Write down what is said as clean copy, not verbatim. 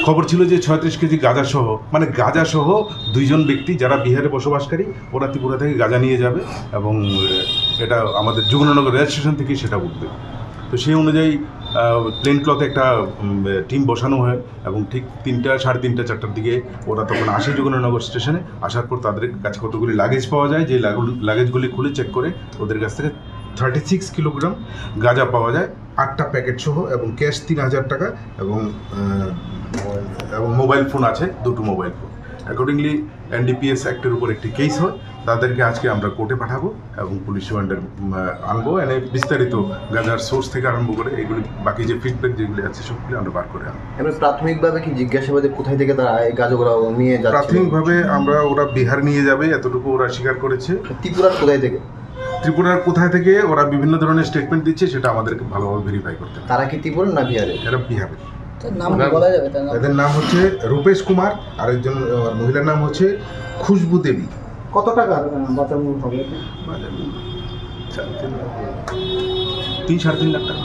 খবর ছিল যে 36 কেজি গাঁজাসহ, মানে গাঁজাসহ 2 জন ব্যক্তি যারা বিহারে বসবাসকারী, ওরা ত্রিপুরা থেকে গাঁজা নিয়ে যাবে এবং এটা আমাদের যমুনানগর রেল স্টেশন থেকে সেটা উঠবে। তো সেই অনুযায়ী প্লেন ক্লথে একটা টিম বসানো হয় এবং ঠিক 3টা, সাড়ে 3টা, 4টার দিকে ওরা তখন আসে যমুনানগর স্টেশনে। আসার পর তাদের কাছে কতগুলি লাগেজ পাওয়া যায়, যে লাগেজগুলি খুলে চেক করে ওদের কাছ থেকে 36 কিলোগ্রাম গাঁজা পাওয়া যায়, 8টা প্যাকেট সহ, এবং ক্যাশ 3000 টাকা এবং মোবাইল ফোন আছে, 2টো মোবাইল ফোন। অ্যাকর্ডিংলি NDPS অ্যাক্টের উপর একটি কেস হয়। তাদেরকে আজকে আমরা কোর্টে পাঠাবো এবং পুলিশ রিমান্ডে আনবো। এনে বিস্তারিত গাঁজার সোর্স থেকে আরম্ভ করে এগুলি বাকি যে ফিডব্যাক যেগুলি আছে সবগুলি আমরা বার করে আনবো। এবার প্রাথমিকভাবে কি জিজ্ঞাসাবাদে কোথায় থেকে তারা এই গাঁজাগুলো নিয়ে যাচ্ছে? প্রাথমিকভাবে আমরা ওরা বিহার নিয়ে যাবে এতটুকু ওরা স্বীকার করেছে। ত্রিপুরার কোথায় থেকে? ত্রিপুরার কোথায় থেকে ওরা বিভিন্ন ধরনের স্টেটমেন্ট দিচ্ছে, সেটা আমাদেরকে ভালোভাবে ভেরিফাই করতে হবে। তারা কি ত্রিপুরা না বিহারে? এরা বিহারে। নাম বলা যাবে? এদের নাম হচ্ছে রূপেশ কুমার, আরেকজন মহিলার নাম হচ্ছে খুশবু দেবী। কত টাকা বাঁচানো হবে? 3-3.5 লাখ টাকা।